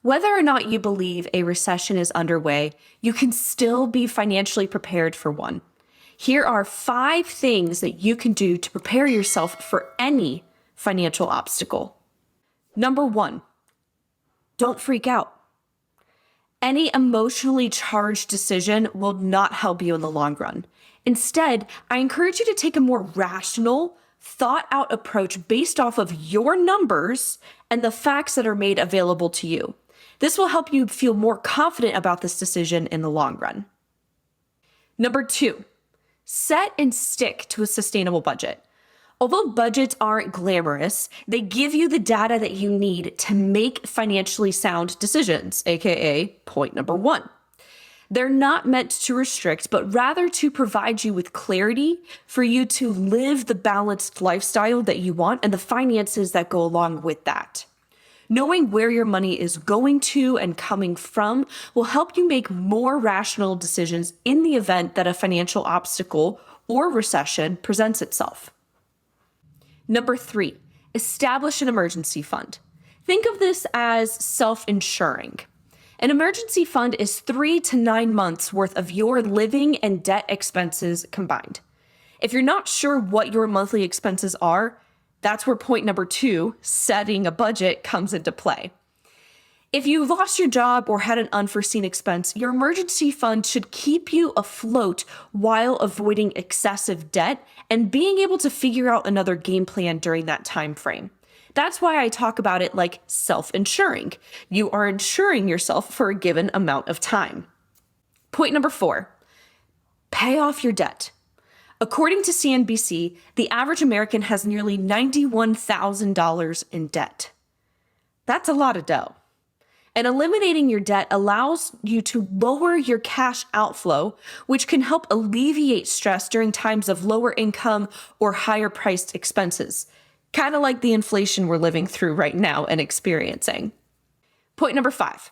Whether or not you believe a recession is underway, you can still be financially prepared for one. Here are 5 things that you can do to prepare yourself for any financial obstacle. Number 1, don't freak out. Any emotionally charged decision will not help you in the long run. Instead, I encourage you to take a more rational, thought-out approach based off of your numbers and the facts that are made available to you. This will help you feel more confident about this decision in the long run. Number 2, set and stick to a sustainable budget. Although budgets aren't glamorous, they give you the data that you need to make financially sound decisions, aka point number 1. They're not meant to restrict, but rather to provide you with clarity for you to live the balanced lifestyle that you want and the finances that go along with that. Knowing where your money is going to and coming from will help you make more rational decisions in the event that a financial obstacle or recession presents itself. Number 3, establish an emergency fund. Think of this as self-insuring. An emergency fund is 3 to 9 months worth of your living and debt expenses combined. If you're not sure what your monthly expenses are, that's where point number 2, setting a budget, comes into play. If you lost your job or had an unforeseen expense, your emergency fund should keep you afloat while avoiding excessive debt and being able to figure out another game plan during that time frame. That's why I talk about it like self-insuring. You are insuring yourself for a given amount of time. Point number 4, pay off your debt. According to CNBC, the average American has nearly $91,000 in debt. That's a lot of dough. And eliminating your debt allows you to lower your cash outflow, which can help alleviate stress during times of lower income or higher priced expenses, kind of like the inflation we're living through right now and experiencing. Point number 5,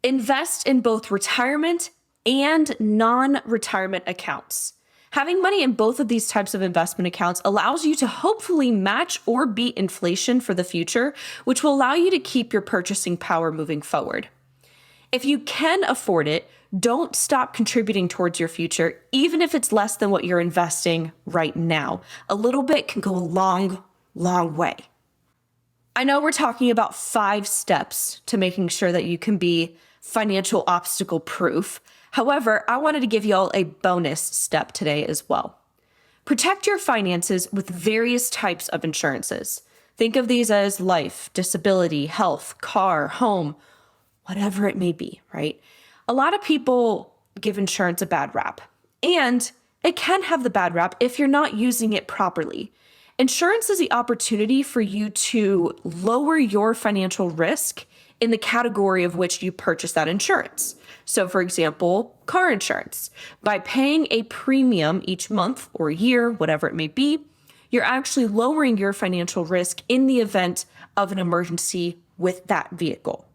invest in both retirement and non-retirement accounts. Having money in both of these types of investment accounts allows you to hopefully match or beat inflation for the future, which will allow you to keep your purchasing power moving forward. If you can afford it, don't stop contributing towards your future, even if it's less than what you're investing right now. A little bit can go a long, long way. I know we're talking about 5 steps to making sure that you can be financial obstacle proof. However, I wanted to give you all a bonus step today as well. Protect your finances with various types of insurances. Think of these as life, disability, health, car, home, whatever it may be, right? A lot of people give insurance a bad rap, and it can have the bad rap if you're not using it properly. Insurance is the opportunity for you to lower your financial risk in the category of which you purchase that insurance. So for example, car insurance. By paying a premium each month or year, whatever it may be, you're actually lowering your financial risk in the event of an emergency with that vehicle,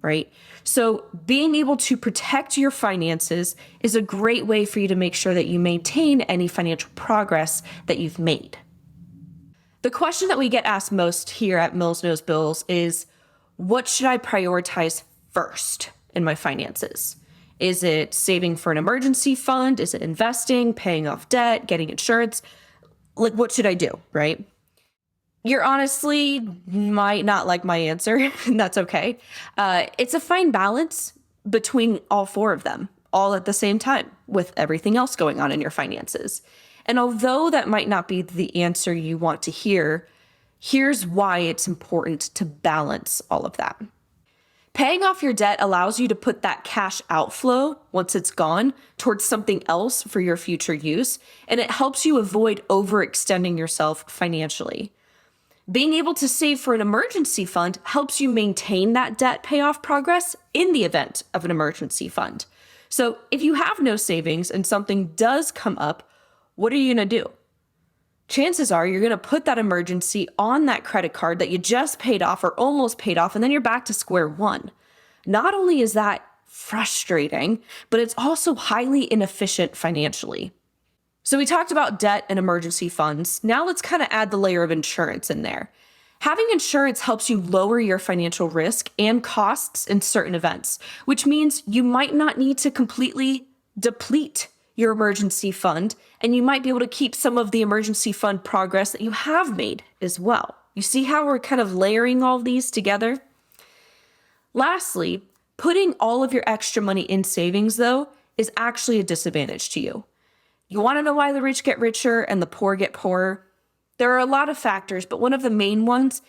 right? So being able to protect your finances is a great way for you to make sure that you maintain any financial progress that you've made. The question that we get asked most here at Mills Knows Bills is, what should I prioritize first in my finances? Is it saving for an emergency fund? Is it investing, paying off debt, getting insurance? Like, what should I do, right? You're honestly might not like my answer, and that's okay. It's a fine balance between all 4 of them, all at the same time, with everything else going on in your finances. And although that might not be the answer you want to hear, here's why it's important to balance all of that. Paying off your debt allows you to put that cash outflow, once it's gone, towards something else for your future use, and it helps you avoid overextending yourself financially. Being able to save for an emergency fund helps you maintain that debt payoff progress in the event of an emergency fund. So if you have no savings and something does come up, what are you going to do? Chances are you're going to put that emergency on that credit card that you just paid off or almost paid off, and then you're back to square one. Not only is that frustrating, but it's also highly inefficient financially. So we talked about debt and emergency funds. Now let's kind of add the layer of insurance in there. Having insurance helps you lower your financial risk and costs in certain events, which means you might not need to completely deplete your emergency fund, and you might be able to keep some of the emergency fund progress that you have made as well. You see how we're kind of layering all of these together? Lastly, putting all of your extra money in savings, though, is actually a disadvantage to you. You want to know why the rich get richer and the poor get poorer? There are a lot of factors, but one of the main ones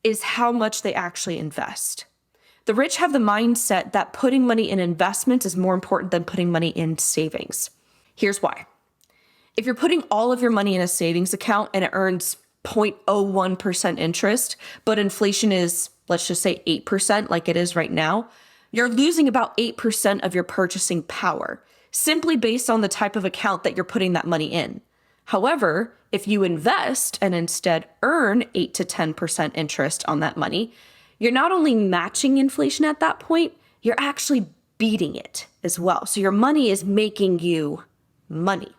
is how much they actually invest. The rich have the mindset that putting money in investments is more important than putting money in savings. Here's why. If you're putting all of your money in a savings account and it earns 0.01% interest, but inflation is, let's just say 8% like it is right now, you're losing about 8% of your purchasing power, simply based on the type of account that you're putting that money in. However, if you invest and instead earn 8 to 10% interest on that money, you're not only matching inflation at that point, you're actually beating it as well. So your money is making you money.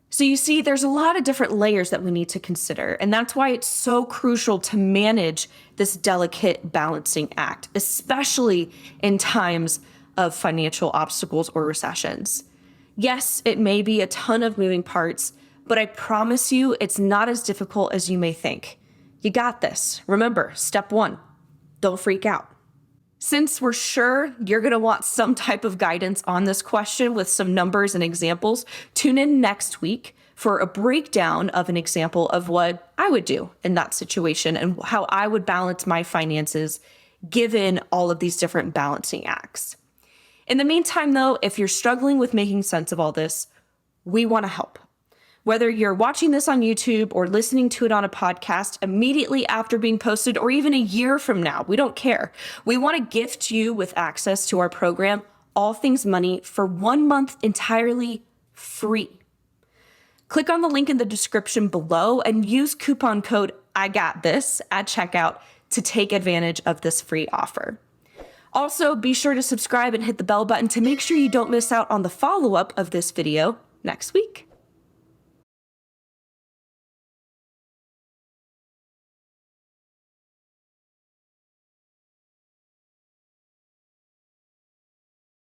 So you see, there's a lot of different layers that we need to consider, and that's why it's so crucial to manage this delicate balancing act, especially in times of financial obstacles or recessions. Yes, it may be a ton of moving parts, but I promise you it's not as difficult as you may think. You got this. Remember, step 1, don't freak out. Since we're sure you're going to want some type of guidance on this question with some numbers and examples, tune in next week for a breakdown of an example of what I would do in that situation and how I would balance my finances given all of these different balancing acts. In the meantime, though, if you're struggling with making sense of all this, we want to help. Whether you're watching this on YouTube or listening to it on a podcast immediately after being posted, or even a year from now, we don't care. We want to gift you with access to our program, All Things Money, for 1 month entirely free. Click on the link in the description below and use coupon code IGOTTHIS at checkout to take advantage of this free offer. Also, be sure to subscribe and hit the bell button to make sure you don't miss out on the follow-up of this video next week.